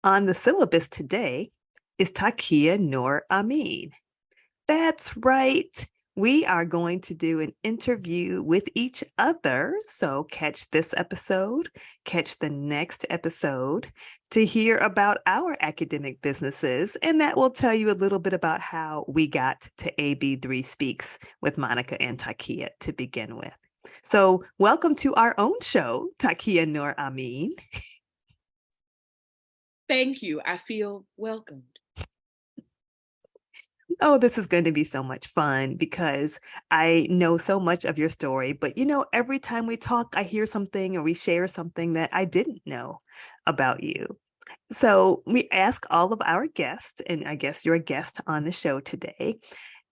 On the syllabus today is Takiyah Nur Amin. That's right. We are going to do an interview with each other. So catch this episode, catch the next episode to hear about our academic businesses. And that will tell you a little bit about how we got to AB3 Speaks with Monica and Takiyah to begin with. So welcome to our own show, Takiyah Nur Amin. Thank you. I feel welcomed. Oh, this is going to be so much fun because I know so much of your story. But every time we talk, I hear something or we share something that I didn't know about you. So we ask all of our guests, and I guess you're a guest on the show today,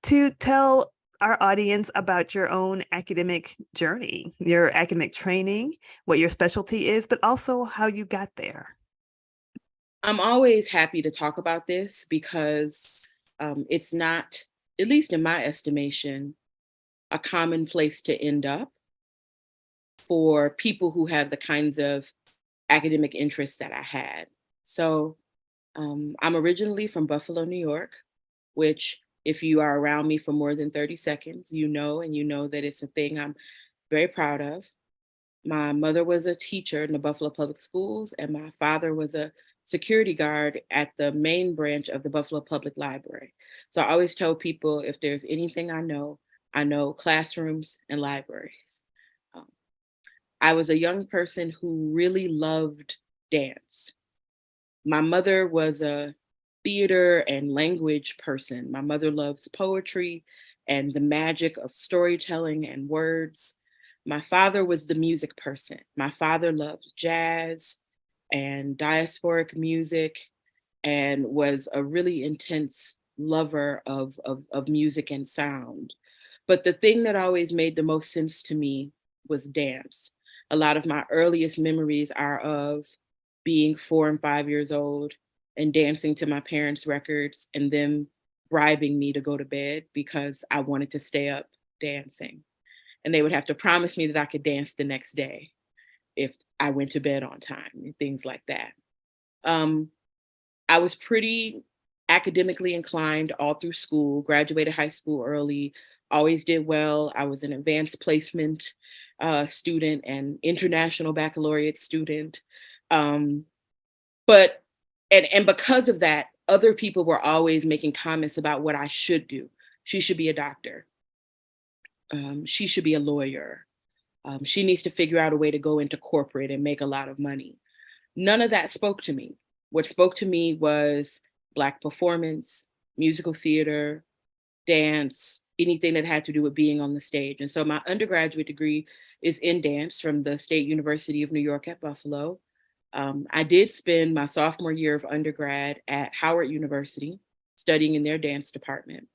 to tell our audience about your own academic journey, your academic training, what your specialty is, but also how you got there. I'm always happy to talk about this because it's not, at least in my estimation, a common place to end up for people who have the kinds of academic interests that I had. So I'm originally from Buffalo, New York, which if you are around me for more than 30 seconds, you know that it's a thing I'm very proud of. My mother was a teacher in the Buffalo Public Schools, and my father was a security guard at the main branch of the Buffalo Public Library. So I always tell people if there's anything I know classrooms and libraries. Um, I was a young person who really loved dance. My mother was a theater and language person. My mother loves poetry and the magic of storytelling and words. My father was the music person. My father loved jazz and diasporic music and was a really intense lover of music and sound. But the thing that always made the most sense to me was dance. A lot of my earliest memories are of being 4 and 5 years old and dancing to my parents' records and them bribing me to go to bed because I wanted to stay up dancing. And they would have to promise me that I could dance the next day if I went to bed on time and things like that. Um, I was pretty academically inclined all through school, graduated high school early, always did well. I was an advanced placement student and international baccalaureate student. Um, but and because of that, other people were always making comments about what I should do. She should be a doctor. She should be a lawyer. She needs to figure out a way to go into corporate and make a lot of money. None of that spoke to me. What spoke to me was Black performance, musical theater, dance, anything that had to do with being on the stage. And so my undergraduate degree is in dance from the State University of New York at Buffalo. I did spend my sophomore year of undergrad at Howard University studying in their dance department.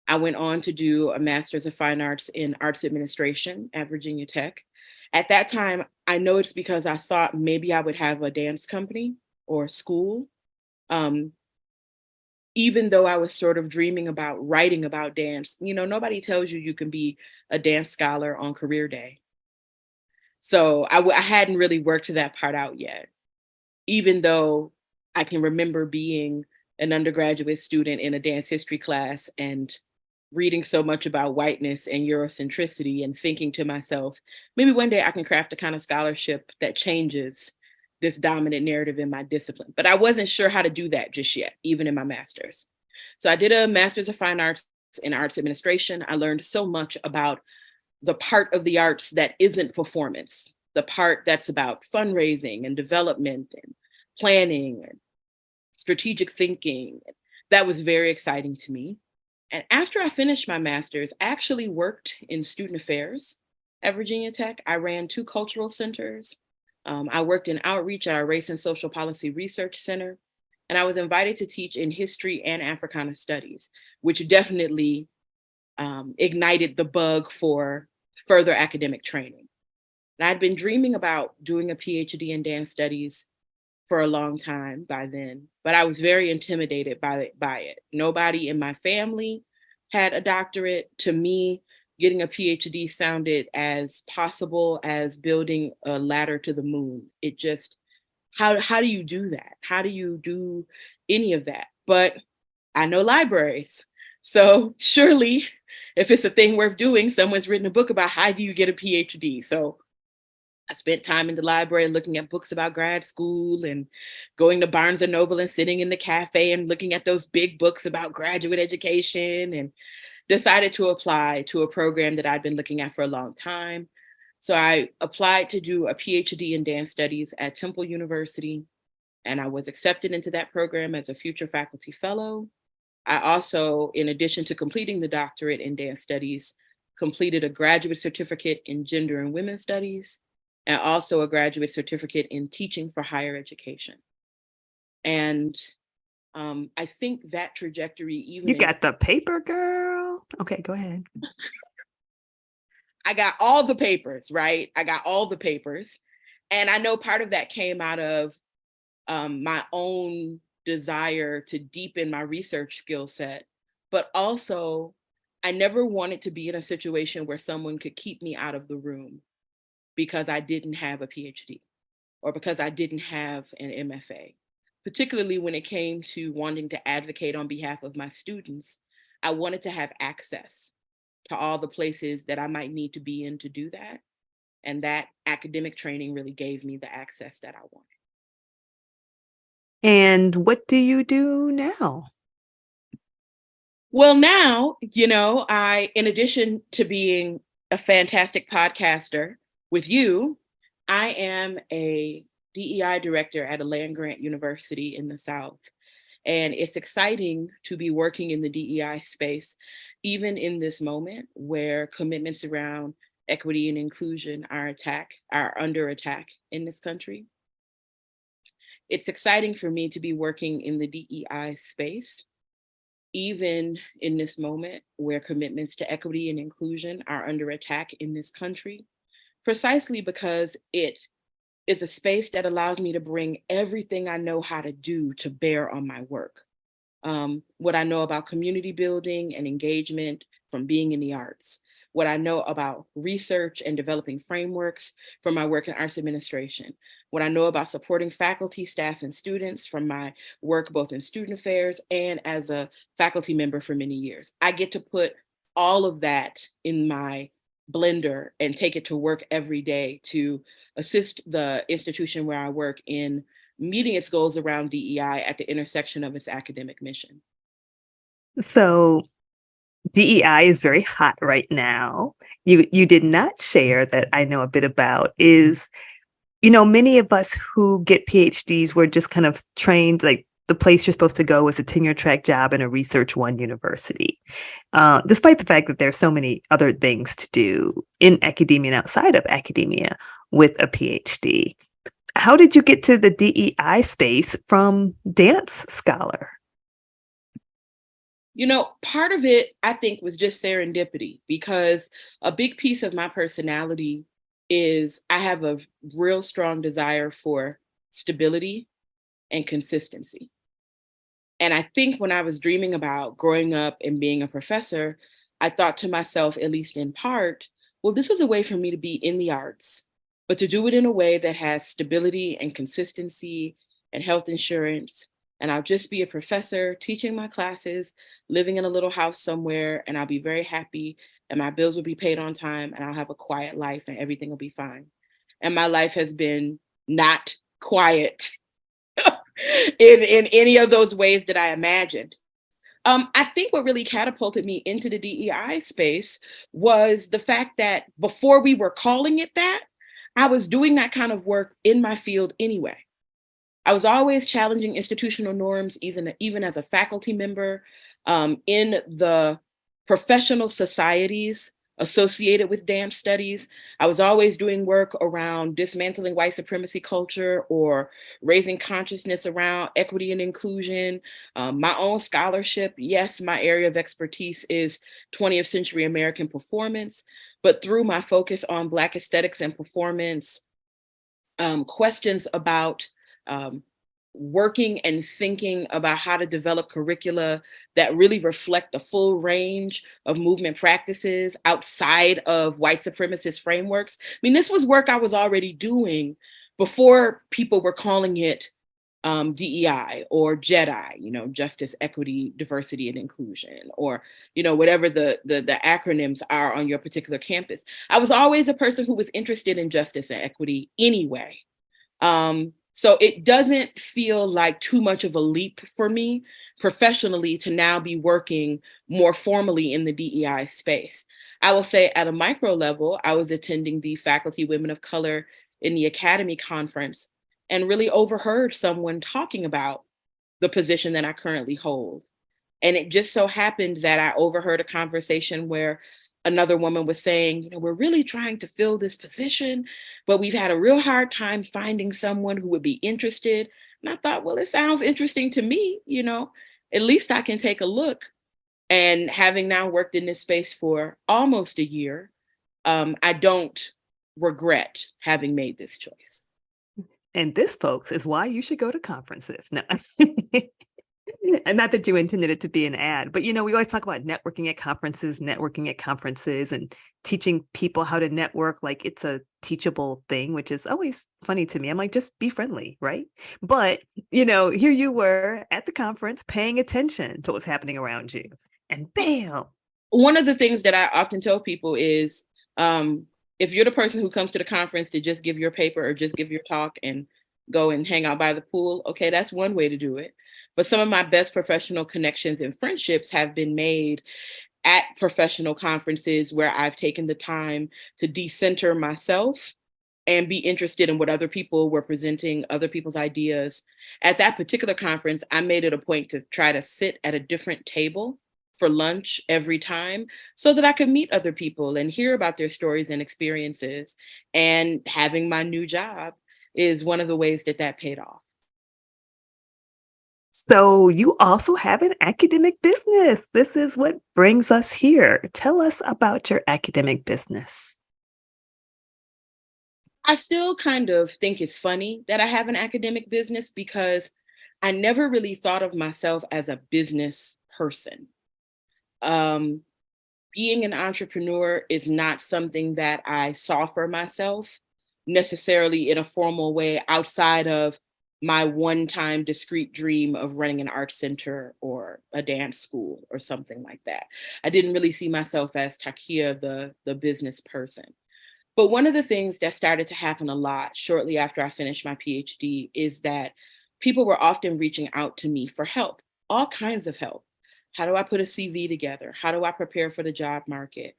I went on to do a Master's of Fine Arts in Arts Administration at Virginia Tech. At that time, I know it's because I thought maybe I would have a dance company or school. Um, Even though I was sort of dreaming about writing about dance, nobody tells you you can be a dance scholar on career day. So I hadn't really worked that part out yet, even though I can remember being an undergraduate student in a dance history class and reading so much about whiteness and Eurocentricity and thinking to myself, maybe one day I can craft a kind of scholarship that changes this dominant narrative in my discipline. But I wasn't sure how to do that just yet, even in my master's. So I did a Master's of Fine Arts in Arts Administration. I learned so much about the part of the arts that isn't performance, the part that's about fundraising and development and planning and strategic thinking. That was very exciting to me. And after I finished my master's, I actually worked in student affairs at Virginia Tech. I ran 2 cultural centers. I worked in outreach at our Race and Social Policy Research Center. And I was invited to teach in history and Africana studies, which definitely ignited the bug for further academic training. And I'd been dreaming about doing a PhD in dance studies for a long time by then, but I was very intimidated by it. Nobody in my family had a doctorate. To me, getting a PhD sounded as possible as building a ladder to the moon. It just how do you do that? How do you do any of that? But I know libraries. So surely if it's a thing worth doing, someone's written a book about how do you get a PhD. So I spent time in the library looking at books about grad school and going to Barnes and Noble and sitting in the cafe and looking at those big books about graduate education, and decided to apply to a program that I'd been looking at for a long time. So I applied to do a PhD in dance studies at Temple University, and I was accepted into that program as a future faculty fellow. I also, in addition to completing the doctorate in dance studies, completed a graduate certificate in gender and women's studies, and also a graduate certificate in teaching for higher education. And I think that trajectory, even You got the paper, girl. Okay, go ahead. I got all the papers, right? I got all the papers. And I know part of that came out of my own desire to deepen my research skill set, but also I never wanted to be in a situation where someone could keep me out of the room because I didn't have a PhD or because I didn't have an MFA, particularly when it came to wanting to advocate on behalf of my students. I wanted to have access to all the places that I might need to be in to do that. And that academic training really gave me the access that I wanted. And what do you do now? Well, now, in addition to being a fantastic podcaster with you, I am a DEI director at a land grant university in the South. And it's exciting to be working in the DEI space, even in this moment where commitments around equity and inclusion are under attack in this country. It's exciting for me to be working in the DEI space, even in this moment where commitments to equity and inclusion are under attack in this country, precisely because it is a space that allows me to bring everything I know how to do to bear on my work. What I know about community building and engagement from being in the arts, what I know about research and developing frameworks from my work in arts administration, what I know about supporting faculty, staff, and students from my work both in student affairs and as a faculty member for many years. I get to put all of that in my blender and take it to work every day to assist the institution where I work in meeting its goals around DEI at the intersection of its academic mission. So DEI is very hot right now. You did not share that I know a bit about is, many of us who get PhDs were just kind of trained, like the place you're supposed to go is a tenure track job in a Research One university, despite the fact that there's so many other things to do in academia and outside of academia with a PhD. How did you get to the DEI space from dance scholar? Part of it, I think, was just serendipity, because a big piece of my personality is I have a real strong desire for stability and consistency. And I think when I was dreaming about growing up and being a professor, I thought to myself, at least in part, well, this is a way for me to be in the arts, but to do it in a way that has stability and consistency and health insurance. And I'll just be a professor teaching my classes, living in a little house somewhere, and I'll be very happy, and my bills will be paid on time, and I'll have a quiet life, and everything will be fine. And my life has been not quiet in any of those ways that I imagined. I think what really catapulted me into the DEI space was the fact that before we were calling it that, I was doing that kind of work in my field anyway. I was always challenging institutional norms, even as a faculty member, in the professional societies associated with dance studies. I was always doing work around dismantling white supremacy culture or raising consciousness around equity and inclusion. My own scholarship, yes, my area of expertise is 20th century American performance, but through my focus on Black aesthetics and performance, questions about working and thinking about how to develop curricula that really reflect the full range of movement practices outside of white supremacist frameworks. I mean, this was work I was already doing, before people were calling it DEI or JEDI, Justice, Equity, Diversity, and Inclusion, or whatever the acronyms are on your particular campus. I was always a person who was interested in justice and equity anyway. So it doesn't feel like too much of a leap for me professionally to now be working more formally in the DEI space. I will say at a micro level, I was attending the Faculty Women of Color in the Academy conference and really overheard someone talking about the position that I currently hold. And it just so happened that I overheard a conversation where another woman was saying, we're really trying to fill this position, but we've had a real hard time finding someone who would be interested. And I thought, well, it sounds interesting to me, at least I can take a look. And having now worked in this space for almost a year, I don't regret having made this choice. And this, folks, is why you should go to conferences. No. And not that you intended it to be an ad, but we always talk about networking at conferences and teaching people how to network like it's a teachable thing, which is always funny to me. I'm like, just be friendly, right? But, here you were at the conference paying attention to what's happening around you. And bam. One of the things that I often tell people is if you're the person who comes to the conference to just give your paper or just give your talk and go and hang out by the pool, okay, that's one way to do it. But some of my best professional connections and friendships have been made at professional conferences where I've taken the time to decenter myself and be interested in what other people were presenting, other people's ideas. At that particular conference, I made it a point to try to sit at a different table for lunch every time so that I could meet other people and hear about their stories and experiences. And having my new job is one of the ways that paid off. So you also have an academic business. This is what brings us here. Tell us about your academic business. I still kind of think it's funny that I have an academic business because I never really thought of myself as a business person. Um, Being an entrepreneur is not something that I saw for myself necessarily in a formal way outside of my one-time discrete dream of running an art center or a dance school or something like that. I didn't really see myself as Takiyah, the business person. But one of the things that started to happen a lot shortly after I finished my PhD is that people were often reaching out to me for help, all kinds of help. How do I put a CV together? How do I prepare for the job market?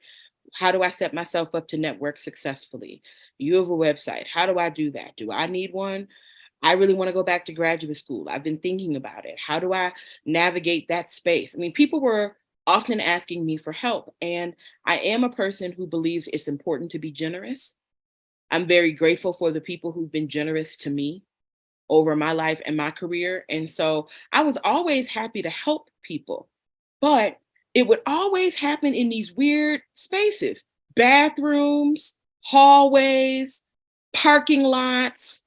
How do I set myself up to network successfully? You have a website. How do I do that? Do I need one? I really want to go back to graduate school. I've been thinking about it. How do I navigate that space? I mean, people were often asking me for help. And I am a person who believes it's important to be generous. I'm very grateful for the people who've been generous to me over my life and my career. And so I was always happy to help people, but it would always happen in these weird spaces, bathrooms, hallways, parking lots,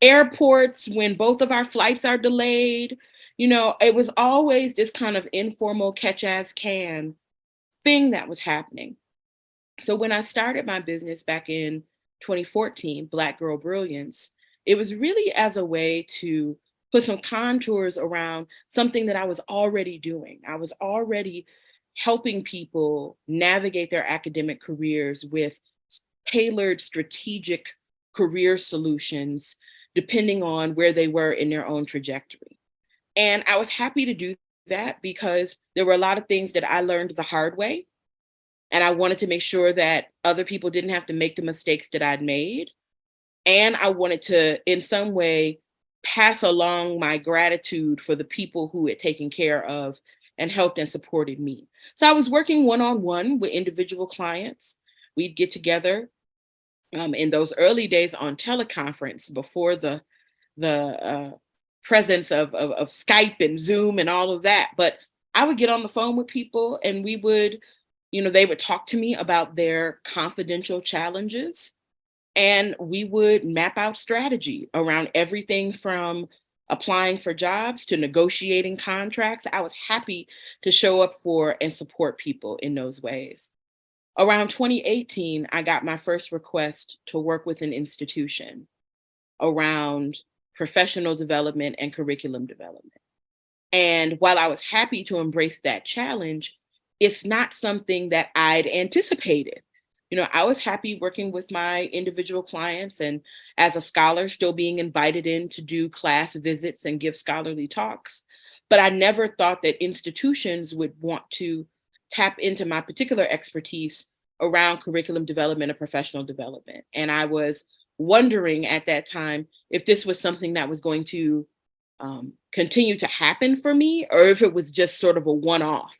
airports when both of our flights are delayed. It was always this kind of informal catch as can thing that was happening. So when I started my business back in 2014, Black Girl Brilliance, it was really as a way to put some contours around something that I was already doing. I was already helping people navigate their academic careers with tailored strategic career solutions depending on where they were in their own trajectory. And I was happy to do that because there were a lot of things that I learned the hard way. And I wanted to make sure that other people didn't have to make the mistakes that I'd made. And I wanted to, in some way, pass along my gratitude for the people who had taken care of and helped and supported me. So I was working one-on-one with individual clients. We'd get together in those early days on teleconference before the presence of Skype and Zoom and all of that. But I would get on the phone with people and we would, they would talk to me about their confidential challenges. And we would map out strategy around everything from applying for jobs to negotiating contracts. I was happy to show up for and support people in those ways. Around 2018, I got my first request to work with an institution. around professional development and curriculum development. And while I was happy to embrace that challenge, it's not something that I'd anticipated. I was happy working with my individual clients and as a scholar, still being invited in to do class visits and give scholarly talks. But I never thought that institutions would want to tap into my particular expertise around curriculum development and professional development. And I was wondering at that time if this was something that was going to continue to happen for me, or if it was just sort of a one-off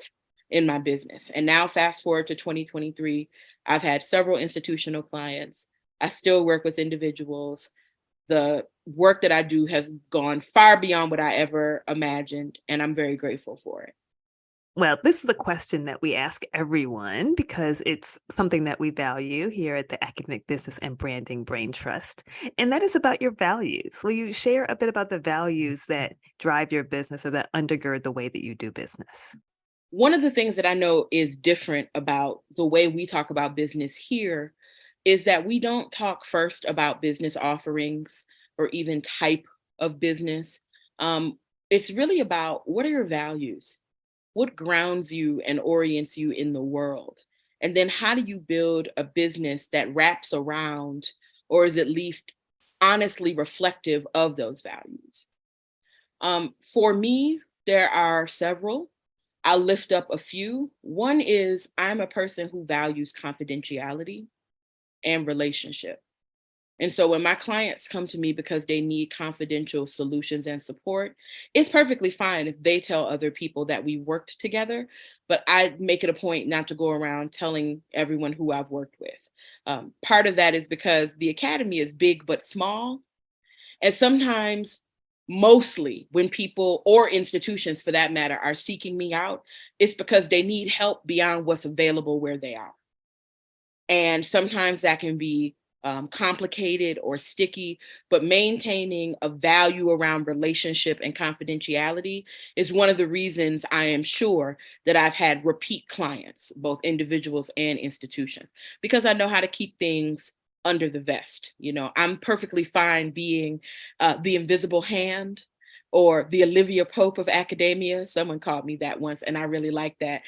in my business. And now fast forward to 2023, I've had several institutional clients. I still work with individuals. The work that I do has gone far beyond what I ever imagined, and I'm very grateful for it. Well, this is a question that we ask everyone because it's something that we value here at the Academic Business and Branding Brain Trust. And that is about your values. Will you share a bit about the values that drive your business or that undergird the way that you do business? One of the things that I know is different about the way we talk about business here is that we don't talk first about business offerings or even type of business. It's really about, what are your values? What grounds you and orients you in the world? And then how do you build a business that wraps around or is at least honestly reflective of those values? For me, there are several. I'll lift up a few. One is I'm a person who values confidentiality and relationship. And so when my clients come to me because they need confidential solutions and support, it's perfectly fine if they tell other people that we've worked together, but I make it a point not to go around telling everyone who I've worked with. Part of that is because the academy is big but small. And sometimes, mostly when people or institutions for that matter are seeking me out, it's because they need help beyond what's available where they are. And sometimes that can be complicated or sticky, but maintaining a value around relationship and confidentiality is one of the reasons I am sure that I've had repeat clients, both individuals and institutions, because I know how to keep things under the vest. I'm perfectly fine being the invisible hand or the Olivia Pope of academia. Someone called me that once, and I really like that.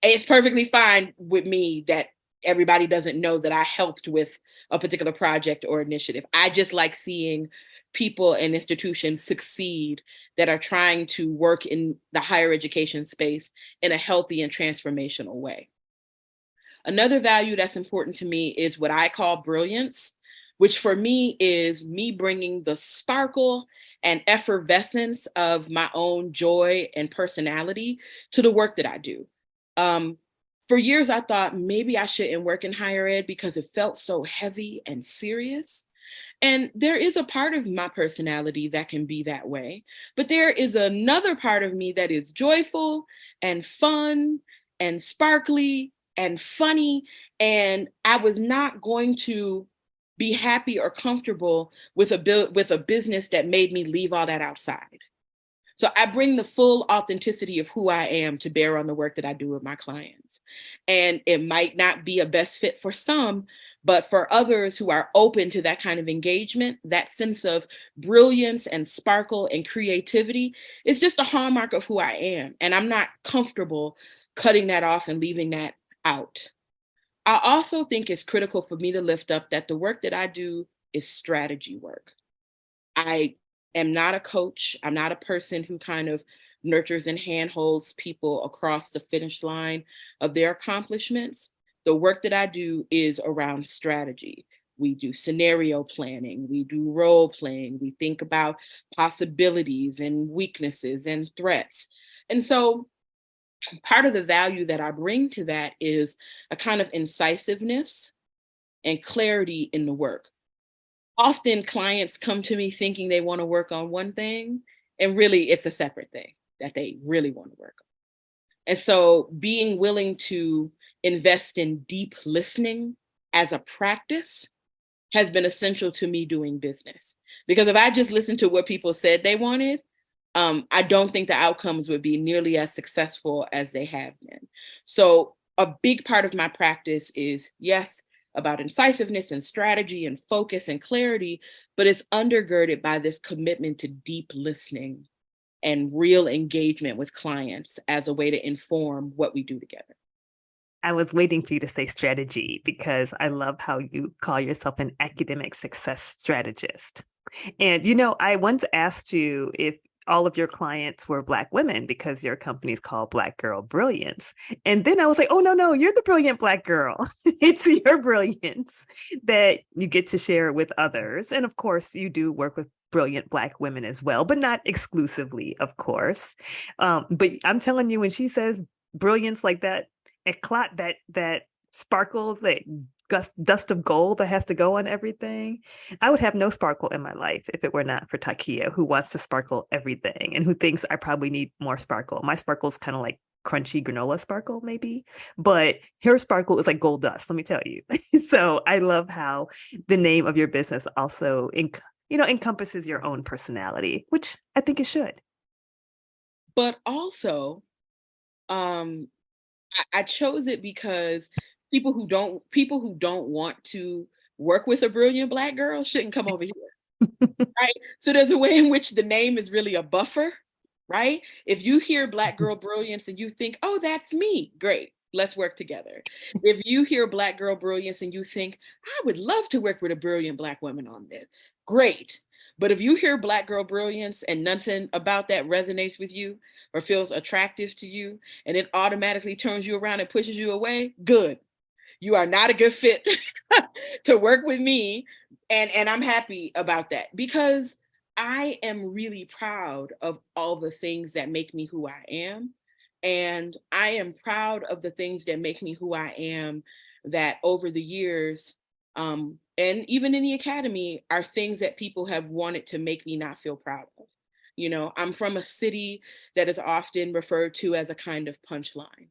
It's perfectly fine with me that everybody doesn't know that I helped with a particular project or initiative. I just like seeing people and institutions succeed that are trying to work in the higher education space in a healthy and transformational way. Another value that's important to me is what I call brilliance, which for me is me bringing the sparkle and effervescence of my own joy and personality to the work that I do. For years, I thought maybe I shouldn't work in higher ed because it felt so heavy and serious. And there is a part of my personality that can be that way. But there is another part of me that is joyful and fun and sparkly and funny. And I was not going to be happy or comfortable with a business that made me leave all that outside. So I bring the full authenticity of who I am to bear on the work that I do with my clients. And it might not be a best fit for some, but for others who are open to that kind of engagement, that sense of brilliance and sparkle and creativity is just a hallmark of who I am. And I'm not comfortable cutting that off and leaving that out. I also think it's critical for me to lift up that the work that I do is strategy work. I am not a coach. I'm not a person who kind of nurtures and handholds people across the finish line of their accomplishments. The work that I do is around strategy. We do scenario planning, we do role playing, we think about possibilities and weaknesses and threats. And so part of the value that I bring to that is a kind of incisiveness and clarity in the work. Often clients come to me thinking they want to work on one thing, and really it's a separate thing that they really want to work on. And so being willing to invest in deep listening as a practice has been essential to me doing business. Because if I just listened to what people said they wanted, I don't think the outcomes would be nearly as successful as they have been. So a big part of my practice is, yes, about incisiveness and strategy and focus and clarity, but it's undergirded by this commitment to deep listening and real engagement with clients as a way to inform what we do together. I was waiting for you to say strategy because I love how you call yourself an academic success strategist. And, I once asked you if all of your clients were Black women because your company is called Black Girl Brilliance. And then I was like, oh, no, you're the brilliant Black girl. It's your brilliance that you get to share with others. And of course, you do work with brilliant Black women as well, but not exclusively, of course. But I'm telling you, when she says brilliance like that, eclat, that sparkles, that dust of gold that has to go on everything, I would have no sparkle in my life if it were not for Takiyah, who wants to sparkle everything and who thinks I probably need more sparkle. My sparkle is kind of like crunchy granola sparkle, maybe, but her sparkle is like gold dust, let me tell you. So I love how the name of your business also encompasses your own personality, which I think it should. But also, I chose it because people who don't want to work with a brilliant Black girl shouldn't come over here. Right? So there's a way in which the name is really a buffer, right? If you hear Black Girl Brilliance and you think, oh, that's me, great, let's work together. If you hear Black Girl Brilliance and you think, I would love to work with a brilliant Black woman on this, great. But if you hear Black Girl Brilliance and nothing about that resonates with you or feels attractive to you, and it automatically turns you around and pushes you away, good. You are not a good fit to work with me. And I'm happy about that because I am really proud of all the things that make me who I am. And I am proud of the things that make me who I am that over the years, and even in the academy, are things that people have wanted to make me not feel proud of. I'm from a city that is often referred to as a kind of punchline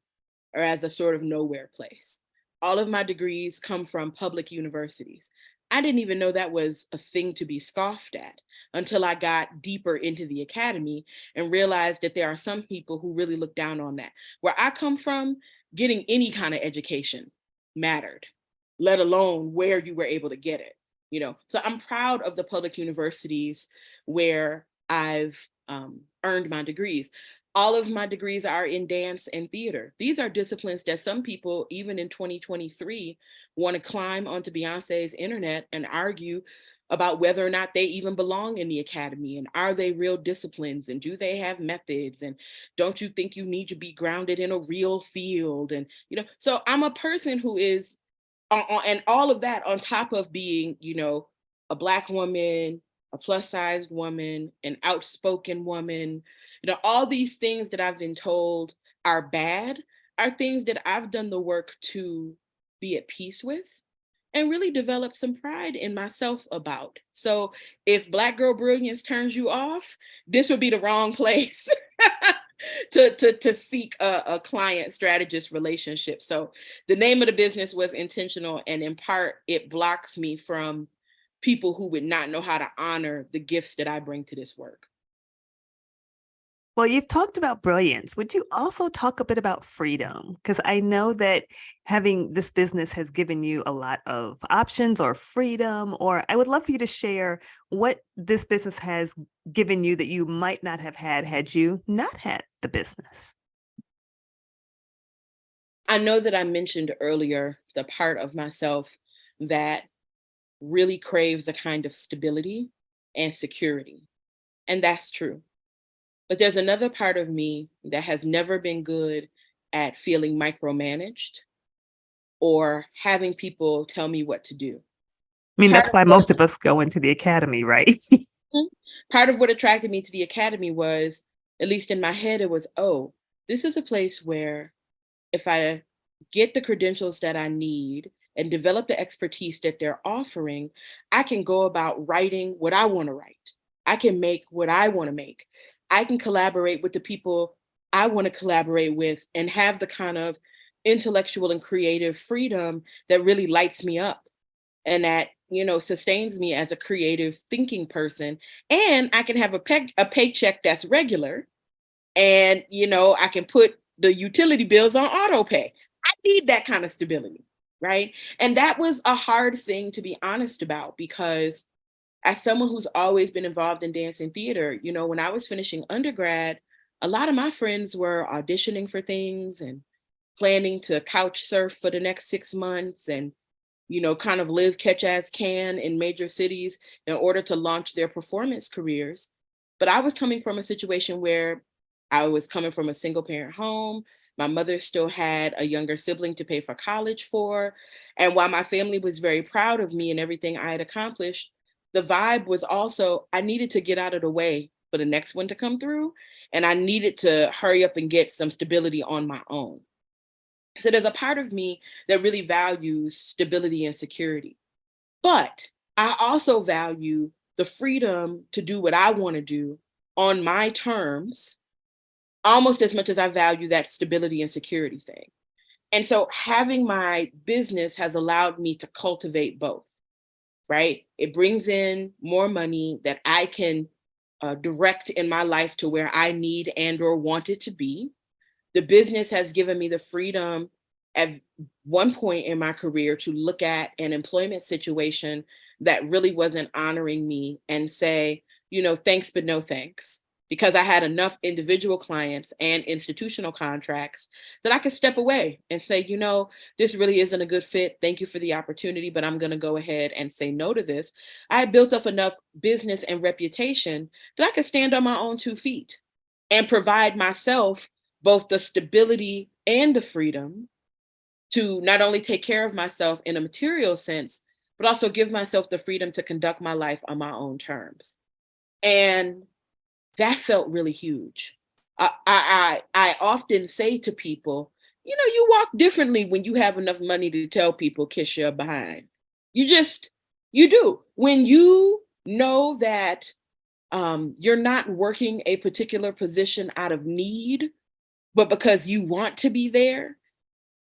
or as a sort of nowhere place. All of my degrees come from public universities. I didn't even know that was a thing to be scoffed at until I got deeper into the academy and realized that there are some people who really look down on that. Where I come from, getting any kind of education mattered, let alone where you were able to get it. So I'm proud of the public universities where I've earned my degrees. All of my degrees are in dance and theater. These are disciplines that some people, even in 2023, want to climb onto Beyonce's internet and argue about whether or not they even belong in the academy, and are they real disciplines, and do they have methods, and don't you think you need to be grounded in a real field? And so I'm a person who is and all of that on top of being a Black woman, a plus sized woman, an outspoken woman. All these things that I've been told are bad are things that I've done the work to be at peace with and really develop some pride in myself about. So if Black Girl Brilliance turns you off, this would be the wrong place to seek a client strategist relationship. So the name of the business was intentional, and in part, it blocks me from people who would not know how to honor the gifts that I bring to this work. Well, you've talked about brilliance. Would you also talk a bit about freedom? Because I know that having this business has given you a lot of options or freedom, or I would love for you to share what this business has given you that you might not have had you not had the business. I know that I mentioned earlier the part of myself that really craves a kind of stability and security. And that's true. But there's another part of me that has never been good at feeling micromanaged or having people tell me what to do. I mean, that's why most of us go into the academy, right? Part of what attracted me to the academy was, at least in my head, it was, oh, this is a place where if I get the credentials that I need and develop the expertise that they're offering, I can go about writing what I want to write. I can make what I want to make. I can collaborate with the people I want to collaborate with and have the kind of intellectual and creative freedom that really lights me up and that, sustains me as a creative thinking person. And I can have a paycheck that's regular, and, I can put the utility bills on auto pay. I need that kind of stability. right? And that was a hard thing to be honest about, because as someone who's always been involved in dance and theater, you know, when I was finishing undergrad, a lot of my friends were auditioning for things and planning to couch surf for the next 6 months and, you know, kind of live catch as can in major cities in order to launch their performance careers. But I was coming from a situation where I was coming from a single parent home. My mother still had a younger sibling to pay for college for. And while my family was very proud of me and everything I had accomplished, the vibe was also I needed to get out of the way for the next one to come through. And I needed to hurry up and get some stability on my own. So there's a part of me that really values stability and security. But I also value the freedom to do what I want to do on my terms, almost as much as I value that stability and security thing. And so having my business has allowed me to cultivate both, right? It brings in more money that I can direct in my life to where I need and or want it to be. The business has given me the freedom at one point in my career to look at an employment situation that really wasn't honoring me and say, you know, thanks, but no thanks. Because I had enough individual clients and institutional contracts that I could step away and say, you know, this really isn't a good fit. Thank you for the opportunity, but I'm going to go ahead and say no to this. I had built up enough business and reputation that I could stand on my own 2 feet and provide myself both the stability and the freedom to not only take care of myself in a material sense, but also give myself the freedom to conduct my life on my own terms. And that felt really huge. I often say to people, you know, you walk differently when you have enough money to tell people kiss your behind. You just, you do. When you know that you're not working a particular position out of need, but because you want to be there,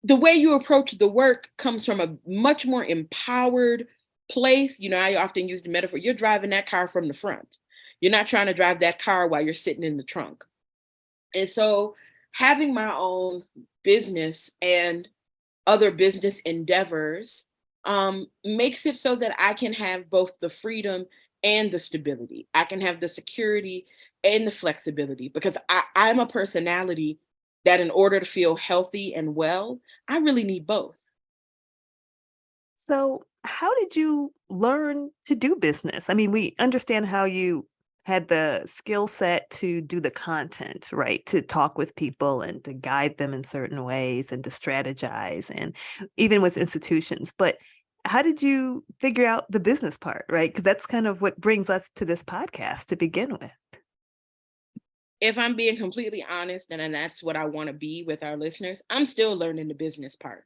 the way you approach the work comes from a much more empowered place. You know, I often use the metaphor, you're driving that car from the front. You're not trying to drive that car while you're sitting in the trunk. And so having my own business and other business endeavors makes it so that I can have both the freedom and the stability. I can have the security and the flexibility, because I'm a personality that in order to feel healthy and well, I really need both. So, how did you learn to do business? I mean, we understand how you had the skill set to do the content, right? To talk with people and to guide them in certain ways and to strategize, and even with institutions. But how did you figure out the business part, right? Because that's kind of what brings us to this podcast to begin with. If I'm being completely honest, and that's what I want to be with our listeners, I'm still learning the business part.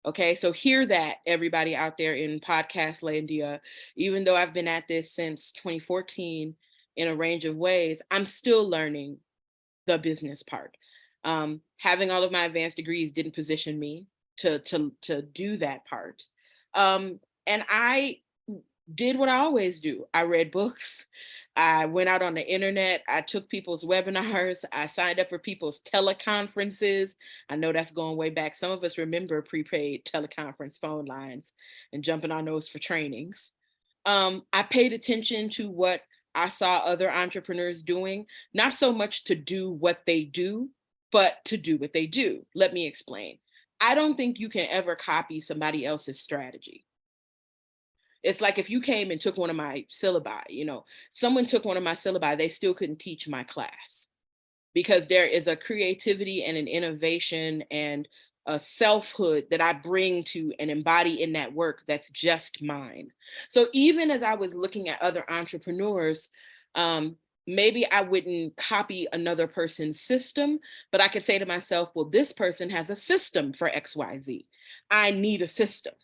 Okay, so hear that, everybody out there in podcast landia. Even though I've been at this since 2014 in a range of ways, I'm still learning the business part. Having all of my advanced degrees didn't position me to do that part. And I did what I always do. I read books. I went out on the internet. I took people's webinars. I signed up for people's teleconferences. I know that's going way back. Some of us remember prepaid teleconference phone lines and jumping on those for trainings. I paid attention to what I saw other entrepreneurs doing, not so much to do what they do, but to do what they do. Let me explain. I don't think you can ever copy somebody else's strategy. It's like if you came and took one of my syllabi, you know, someone took one of my syllabi, they still couldn't teach my class, because there is a creativity and an innovation and a selfhood that I bring to and embody in that work that's just mine. So even as I was looking at other entrepreneurs, maybe I wouldn't copy another person's system, but I could say to myself, well, this person has a system for XYZ. I need a system.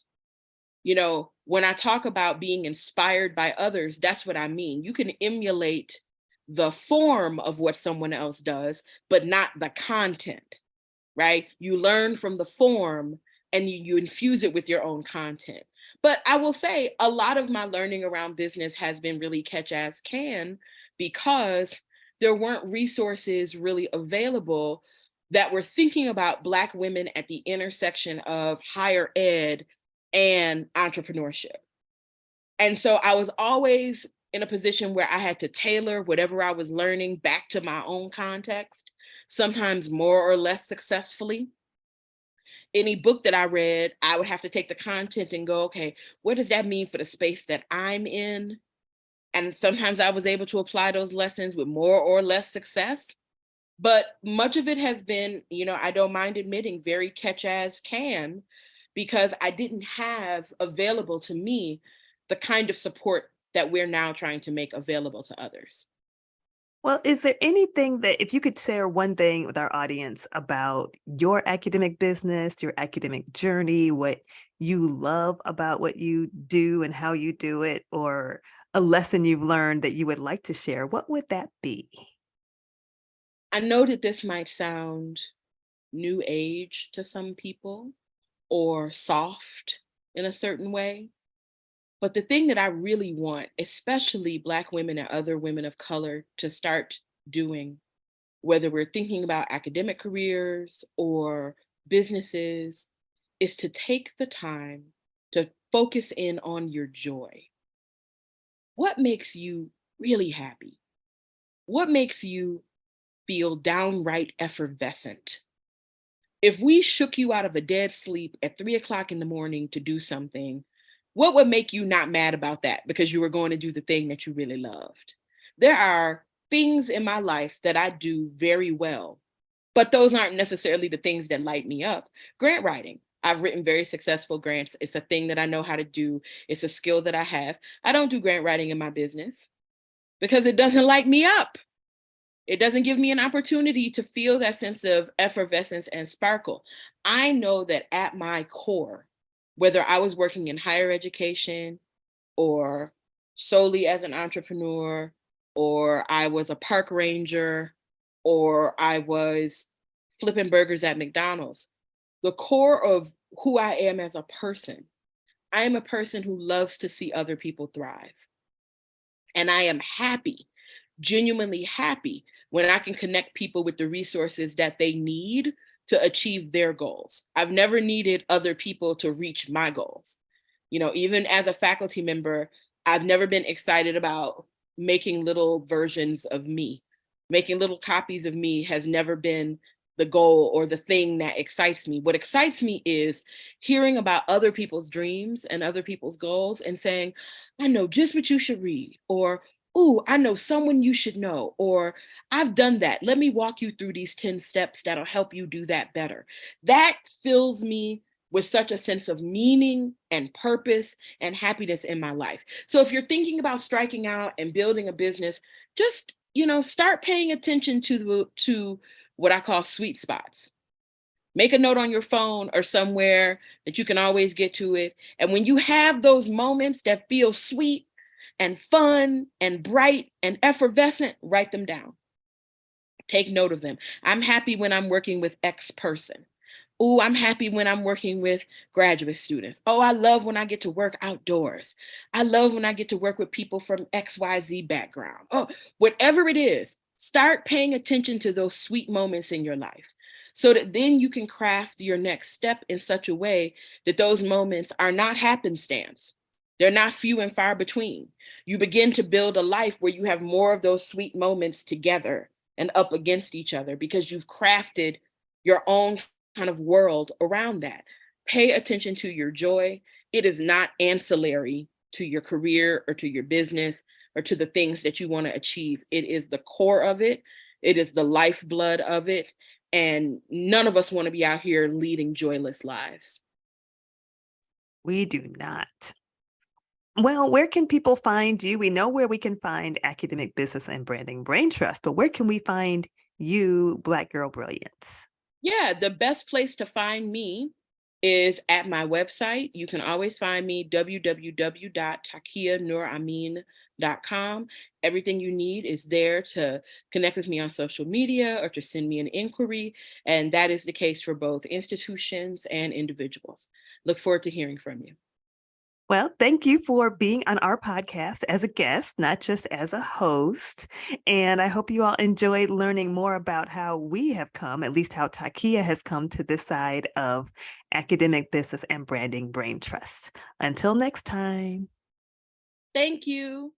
You know, when I talk about being inspired by others, that's what I mean. You can emulate the form of what someone else does, but not the content, right? You learn from the form and you infuse it with your own content. But I will say a lot of my learning around business has been really catch as can, because there weren't resources really available that were thinking about Black women at the intersection of higher ed and entrepreneurship. And so I was always in a position where I had to tailor whatever I was learning back to my own context, sometimes more or less successfully. Any book that I read, I would have to take the content and go, okay, what does that mean for the space that I'm in? And sometimes I was able to apply those lessons with more or less success. But much of it has been, I don't mind admitting, very catch as can, because I didn't have available to me the kind of support that we're now trying to make available to others. Well, is there anything that, if you could share one thing with our audience about your academic business, your academic journey, what you love about what you do and how you do it, or a lesson you've learned that you would like to share, what would that be? I know that this might sound new age to some people or soft in a certain way. But the thing that I really want, especially Black women and other women of color, to start doing, whether we're thinking about academic careers or businesses, is to take the time to focus in on your joy. What makes you really happy? What makes you feel downright effervescent? If we shook you out of a dead sleep at 3 o'clock in the morning to do something, what would make you not mad about that because you were going to do the thing that you really loved? There are things in my life that I do very well, but those aren't necessarily the things that light me up. Grant writing. I've written very successful grants. It's a thing that I know how to do. It's a skill that I have. I don't do grant writing in my business because it doesn't light me up. It doesn't give me an opportunity to feel that sense of effervescence and sparkle. I know that at my core, whether I was working in higher education or solely as an entrepreneur, or I was a park ranger, or I was flipping burgers at McDonald's, the core of who I am as a person, I am a person who loves to see other people thrive. And I am happy, genuinely happy, when I can connect people with the resources that they need to achieve their goals. I've never needed other people to reach my goals. Even as a faculty member, I've never been excited about making little versions of me. Making little copies of me has never been the goal or the thing that excites me. What excites me is hearing about other people's dreams and other people's goals and saying, I know just what you should read, or, ooh, I know someone you should know, or I've done that. Let me walk you through these 10 steps that'll help you do that better. That fills me with such a sense of meaning and purpose and happiness in my life. So if you're thinking about striking out and building a business, just, start paying attention to what I call sweet spots. Make a note on your phone or somewhere that you can always get to it. And when you have those moments that feel sweet and fun and bright and effervescent, write them down. Take note of them. I'm happy when I'm working with X person. Oh, I'm happy when I'm working with graduate students. Oh, I love when I get to work outdoors. I love when I get to work with people from XYZ background. Oh, whatever it is, start paying attention to those sweet moments in your life so that then you can craft your next step in such a way that those moments are not happenstance. They're not few and far between. You begin to build a life where you have more of those sweet moments together and up against each other because you've crafted your own kind of world around that. Pay attention to your joy. It is not ancillary to your career or to your business or to the things that you want to achieve. It is the core of it. It is the lifeblood of it. And none of us want to be out here leading joyless lives. We do not. Well, where can people find you? We know where we can find Academic Business and Branding Brain Trust, but where can we find you, Black Girl Brilliance? Yeah, the best place to find me is at my website. You can always find me www.takiyahnuramin.com. Everything you need is there to connect with me on social media or to send me an inquiry. And that is the case for both institutions and individuals. Look forward to hearing from you. Well, thank you for being on our podcast as a guest, not just as a host. And I hope you all enjoyed learning more about how we have come, at least how Takiyah has come to this side of academic business and branding brain trust. Until next time. Thank you.